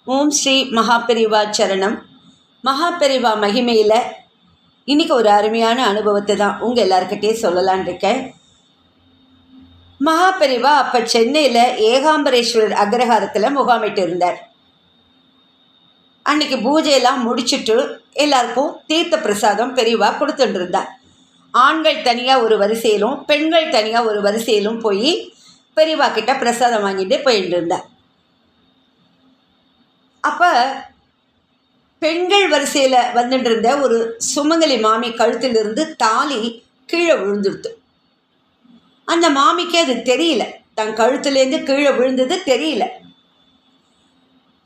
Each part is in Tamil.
ஓம் ஸ்ரீ மகாபெரிவா சரணம். மகாபெரிவா மகிமையில் இன்றைக்கி ஒரு அருமையான அனுபவத்தை தான் உங்கள் எல்லாருக்கிட்டே சொல்லலான் இருக்கேன். மகாபெரிவா அப்போ சென்னையில் ஏகாம்பரேஸ்வரர் அக்ரஹாரத்தில் முகாமிட்டு இருந்தார். அன்றைக்கி பூஜையெல்லாம் முடிச்சுட்டு எல்லாருக்கும் தீர்த்த பிரசாதம் பெரிவா கொடுத்துட்டு இருந்தார். ஆண்கள் தனியாக ஒரு வரிசையிலும் பெண்கள் தனியாக ஒரு வரிசையிலும் போய் பெரிவா கிட்ட பிரசாதம் வாங்கிட்டு போயிட்டு இருந்தார். அப்போ பெண்கள் வரிசையில் வந்துட்டு இருந்த ஒரு சுமங்கலி மாமி கழுத்திலிருந்து தாலி கீழே விழுந்துடுது. அந்த மாமிக்கு அது தெரியல, தன் கழுத்துலேருந்து கீழே விழுந்தது தெரியல.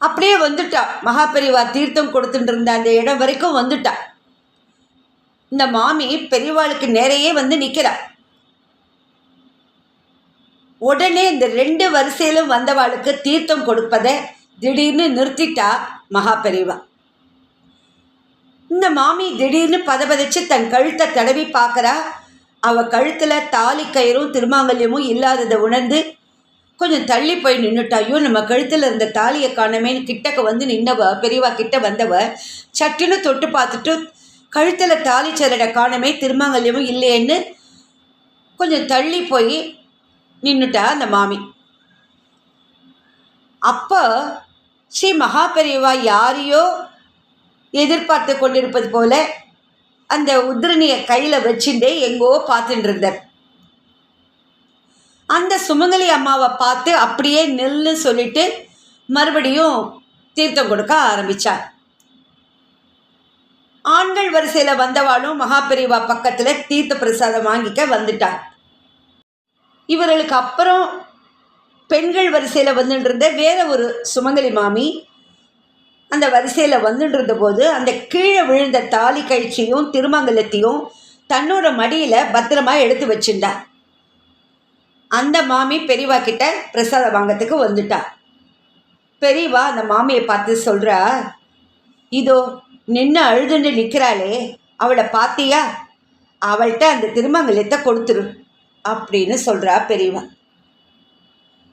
அப்படியே வந்துட்டா. மகாபெரிவா தீர்த்தம் கொடுத்துட்டு இருந்த அந்த இடம் வரைக்கும் வந்துட்டா. இந்த மாமி பெரியவாளுக்கு நேரையே வந்து நிற்கிறா. உடனே இந்த 2 வரிசையிலும் வந்தவாளுக்கு தீர்த்தம் கொடுப்பதை திடீர்னு நிறுத்திட்டா மகாபெரிவா. இந்த மாமி திடீர்னு பதபதைச்சு தன் கழுத்தை தடவி பார்க்குறா. அவள் கழுத்தில் தாலி கயிறும் திருமாங்கல்யமும் இல்லாததை உணர்ந்து கொஞ்சம் தள்ளி போய் நின்றுட்டா. ஐயோ, நம்ம கழுத்தில் இருந்த தாலியை காணமேன்னு கிட்டக்க வந்து நின்னவ பெரியவா கிட்ட வந்தவ சட்டுன்னு தொட்டு பார்த்துட்டு கழுத்தில் தாலி சரடை காணமே, திருமாங்கல்யமும் இல்லையேன்னு கொஞ்சம் தள்ளி போய் நின்றுட்டா அந்த மாமி. அப்போ ஸ்ரீ மகாபெரிவா யாரையோ எதிர்பார்த்து கொண்டிருப்பது போல அந்த உதிரணியை கையில் வச்சுட்டே எங்கோ பார்த்துட்டு இருந்தார். அந்த சுமங்கலி அம்மாவை பார்த்து அப்படியே நெல்னு சொல்லிட்டு மறுபடியும் தீர்த்தம் கொடுக்க ஆரம்பித்தார். ஆண்கள் வரிசையில் வந்தவாளும் மகாபெரிவா பக்கத்தில் தீர்த்த பிரசாதம் வாங்கிக்க வந்துட்டார். இவர்களுக்கு அப்புறம் பெண்கள் வரிசையில் வந்துட்டு இருந்த வேற ஒரு சுமங்கலி மாமி அந்த வரிசையில் வந்துட்டு இருந்த போது அந்த கீழே விழுந்த தாலி கயிற்சியும் திருமங்கலத்தையும் தன்னோட மடியில் பத்திரமா எடுத்து வச்சுட்டா. அந்த மாமி பெரியவா கிட்ட பிரசாதம் வாங்கிறதுக்கு வந்துட்டா. பெரியவா அந்த மாமியை பார்த்து சொல்கிறா, இதோ நின்று அழுதுன்னு நிற்கிறாளே, அவளை பார்த்தியா? அவள்கிட்ட அந்த திருமங்கலத்தை கொடுத்துரு அப்படின்னு சொல்கிறா பெரியவா.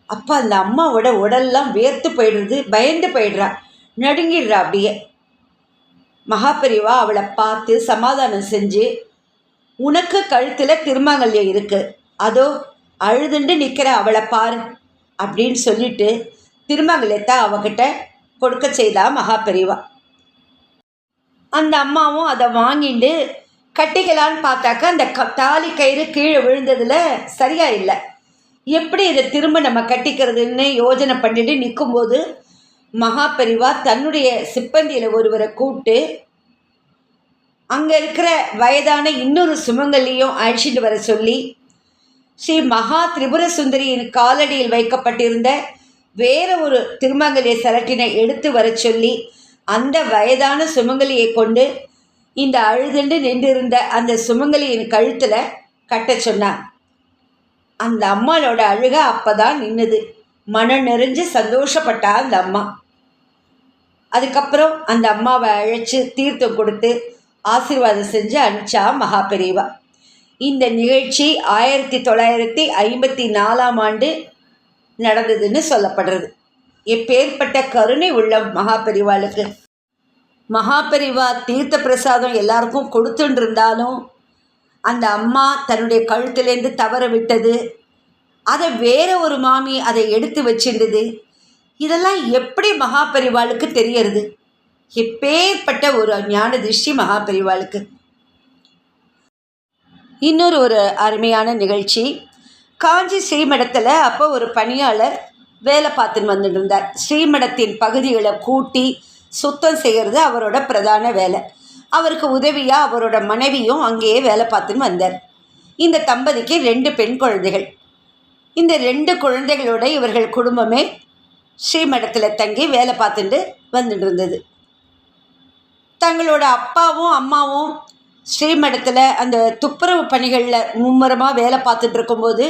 அப்போ அந்த அம்மாவோட உடல்லாம் வேர்த்து போயிடுறது, பயந்து போயிடுறா, நடுங்கிடுறா. அப்படியே மகாபெரிவா அவளை பார்த்து சமாதானம் செஞ்சு, உனக்கு கழுத்தில் திருமாங்கல்யம் இருக்குது, அதோ அழுதுண்டு நிற்கிற அவளை பாரு அப்படின்னு சொல்லிட்டு திருமாங்கல்யத்தை அவகிட்ட கொடுக்க செய்தா மகாபெரிவா. அந்த அம்மாவும் அதை வாங்கிட்டு கட்டிக்கலான்னு பார்த்தாக்க அந்த தாலி கயிறு கீழே விழுந்ததில் சரியா இல்லை. எப்படி இதை திரும்ப நம்ம கட்டிக்கிறதுன்னு யோஜனை பண்ணிட்டு நிற்கும்போது மகாபெரிவா தன்னுடைய சிப்பந்தியில் ஒருவரை கூப்பிட்டு அங்கே இருக்கிற வயதான இன்னொரு சுமங்கலியும் அழைச்சிட்டு வர சொல்லி ஸ்ரீ மகா திரிபுர சுந்தரியின் காலடியில் வைக்கப்பட்டிருந்த வேற ஒரு திருமங்கலிய சரட்டினை எடுத்து வர சொல்லி அந்த வயதான சுமங்கலியை கொண்டு இந்த அழுதுண்டு நின்றிருந்த அந்த சுமங்கலியின் கழுத்தில் கட்ட சொன்னார். அந்த அம்மாவோட அழுக அப்போதான் நின்றுது. மனம் நிறைஞ்சு சந்தோஷப்பட்டா அந்த அம்மா. அதுக்கப்புறம் அந்த அம்மாவை அழைச்சி தீர்த்தம் கொடுத்து ஆசீர்வாதம் செஞ்சு அனுப்பிச்சா மகாபெரிவா. இந்த நிகழ்ச்சி 1954 நடந்ததுன்னு சொல்லப்படுறது. எப்பேற்பட்ட கருணை உள்ள மகாபெரிவாளுக்கு. மகாபெரிவா தீர்த்த பிரசாதம் எல்லாருக்கும் கொடுத்துட்டு இருந்தாலும் அந்த அம்மா தன்னுடைய கழுத்துலேருந்து தவற விட்டது, அதை வேற ஒரு மாமி அதை எடுத்து வச்சிருந்தது, இதெல்லாம் எப்படி மகாபெரிவாளுக்கு தெரியறது? எப்பேற்பட்ட ஒரு ஞான திருஷ்டி மகாபெரிவாளுக்கு. இன்னொரு ஒரு அருமையான நிகழ்ச்சி, காஞ்சி ஸ்ரீமடத்தில் அப்போ ஒரு பணியாளர் வேலை பார்த்துன்னு வந்துட்டு இருந்தார். ஸ்ரீமடத்தின் பகுதிகளை கூட்டி சுத்தம் செய்கிறது அவரோட பிரதான வேலை. அவருக்கு உதவியாக அவரோட மனைவியும் அங்கேயே வேலை பார்த்துன்னு வந்தார். இந்த தம்பதிக்கு 2 பெண் குழந்தைகள். இந்த 2 குழந்தைகளோட இவர்கள் குடும்பமே ஸ்ரீமடத்தில் தங்கி வேலை பார்த்துட்டு வந்துட்டு இருந்தது. தங்களோட அப்பாவும் அம்மாவும் ஸ்ரீமடத்தில் அந்த துப்புரவு பணிகளில் மும்முரமாக வேலை பார்த்துட்டு இருக்கும்போது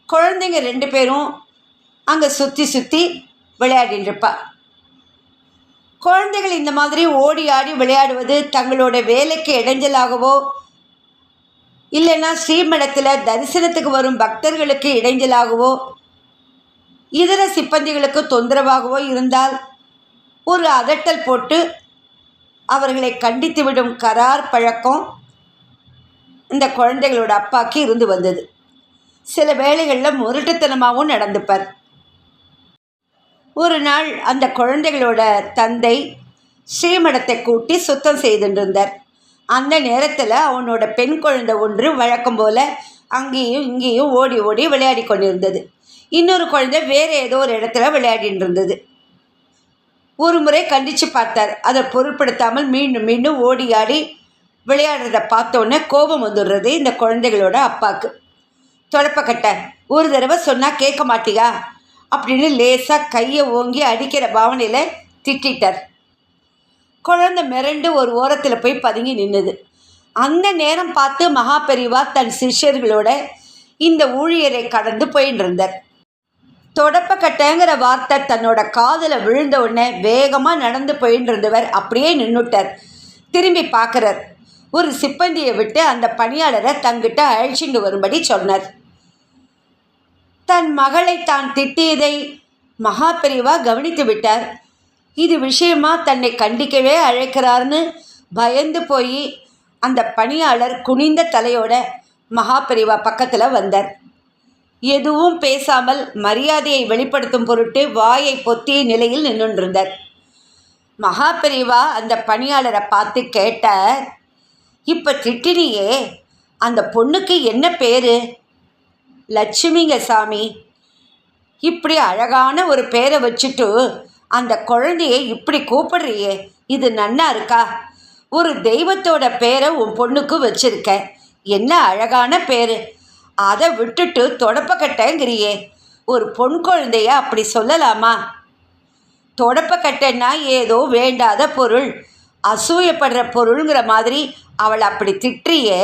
குழந்தைங்க 2 பேரும் அங்கே சுற்றி சுற்றி விளையாடிட்டு இருப்பா. குழந்தைகள் இந்த மாதிரி ஓடி ஆடி விளையாடுவது தங்களோட வேலைக்கு இடைஞ்சலாகவோ இல்லைன்னா ஸ்ரீமடத்தில் தரிசனத்துக்கு வரும் பக்தர்களுக்கு இடைஞ்சலாகவோ இதர சிப்பந்திகளுக்கு தொந்தரவாகவோ இருந்தால் ஒரு அதட்டல் போட்டு அவர்களை கண்டித்துவிடும் கரார் பழக்கம் இந்த குழந்தைகளோட அப்பாவுக்கு இருந்து வந்தது. சில வேளைகளில் முரட்டுத்தனமாகவும் நடந்துப்பார். ஒரு நாள் அந்த குழந்தைகளோட தந்தை ஸ்ரீமடத்தை கூட்டி சுத்தம் செய்துருந்தார். அந்த நேரத்தில் அவனோட பெண் குழந்தை ஒன்று வழக்கம் போல் அங்கேயும் இங்கேயும் ஓடி ஓடி விளையாடி கொண்டிருந்தது. இன்னொரு குழந்தை வேறு ஏதோ ஒரு இடத்துல விளையாடிட்டு இருந்தது. ஒரு முறை கண்டித்து பார்த்தார். அதை பொருட்படுத்தாமல் மீண்டும் மீண்டும் ஓடி ஆடி விளையாடுறத பார்த்தோன்னே கோபம் வந்துடுறது இந்த குழந்தைகளோட அப்பாவுக்கு. தொடப்பக்கட்டை, ஒரு தடவை சொன்னால் கேட்க மாட்டியா அப்படின்னு லேசாக கையை ஓங்கி அடிக்கிற பாவனையில் திட்டார். குழந்தை மிரண்டு ஒரு ஓரத்தில் போய் பதுங்கி நின்றுது. அந்த நேரம் பார்த்து மகா பெரிவா தன் சிஷ்யர்களோட இந்த ஊழியரை கடந்து போயின்னு இருந்தார். தொடப்பக்கட்டைங்கிற வார்த்தை தன்னோட காதில் விழுந்த உடனே வேகமாக நடந்து போயின்னு இருந்தவர் அப்படியே நின்றுட்டார். திரும்பி பார்க்குறார். ஒரு சிப்பந்தியை விட்டு அந்த பணியாளரை தங்கிட்ட அழைச்சிட்டு வரும்படி சொன்னார். தன் மகளை தான் திட்டியதை மகா பெரிவா கவனித்து விட்டார். இது விஷயமா தன்னை கண்டிக்கவே அழைக்கிறார்னு பயந்து போய் அந்த பணியாளர் குனிந்த தலையோட மகா பெரிவா பக்கத்தில் வந்தார். எதுவும் பேசாமல் மரியாதையை வெளிப்படுத்தும் பொருட்டு வாயை பொத்திய நிலையில் நின்றுருந்தார். மகா பெரிவா அந்த பணியாளரை பார்த்து கேட்டார், இப்போ திட்டினியே, அந்த பொண்ணுக்கு என்ன பேர்? லட்சுமிங்க சாமி. இப்படி அழகான ஒரு பேரை வச்சுட்டு அந்த குழந்தையை இப்படி கூப்பிடுறியே, இது நன்னா இருக்கா? ஒரு தெய்வத்தோட பேரை உன் பொண்ணுக்கு வச்சிருக்க, என்ன அழகான பேர். அதை விட்டுட்டு தொடப்பக்கட்டைங்கிறியே, ஒரு பொன் குழந்தைய அப்படி சொல்லலாமா? தொடப்பக்கட்டைன்னா ஏதோ வேண்டாத பொருள், அசூயப்படுற பொருளுங்கிற மாதிரி அவளை அப்படி திட்டுறியே.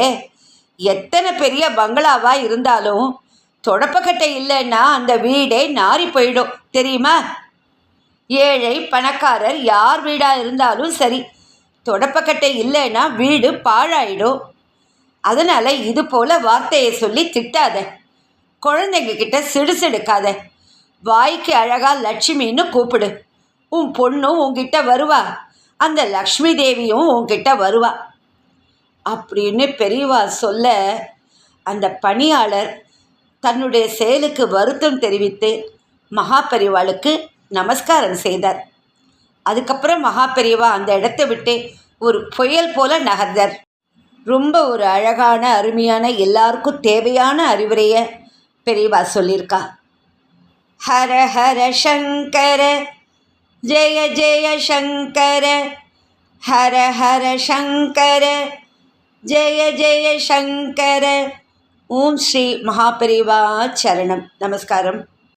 எத்தனை பெரிய பங்களாவாக இருந்தாலும் தொடப்பக்கட்டை இல்லைன்னா அந்த வீடே நாறி போயிடும் தெரியுமா? ஏழை பணக்காரர் யார் வீடாக இருந்தாலும் சரி, தொடப்பக்கட்டை இல்லைன்னா வீடு பாழாயிடும். அதனால் இது போல் வார்த்தையை சொல்லி திட்டாத, குழந்தைங்க கிட்ட சிடுசிடுக்காத, வாய்க்கு அழகாக லட்சுமின்னு கூப்பிடு. உன் பொண்ணும் உன்கிட்ட வருவா, அந்த லக்ஷ்மி தேவியும் உன்கிட்ட வருவா அப்படின்னு பெரியவா சொல்ல அந்த பணியாளர் தன்னுடைய செயலுக்கு வருத்தம் தெரிவித்து மகா பெரியவாளுக்கு நமஸ்காரம் செய்தார். அதுக்கப்புறம் மகா பெரியவா அந்த இடத்த விட்டு ஒரு புயல் போல நகர்ந்தார். ரொம்ப ஒரு அழகான அருமையான எல்லாருக்கும் தேவையான அறிவுரையை பெரியவா சொல்லியிருக்கா. ஹர ஹர சங்கர ஜெய ஜெய சங்கர, ஹர ஹர சங்கர ஜெய ஜெய சங்கர. ஓம் ஸ்ரீ மகா பெரிவா சரணம். நமஸ்காரம்.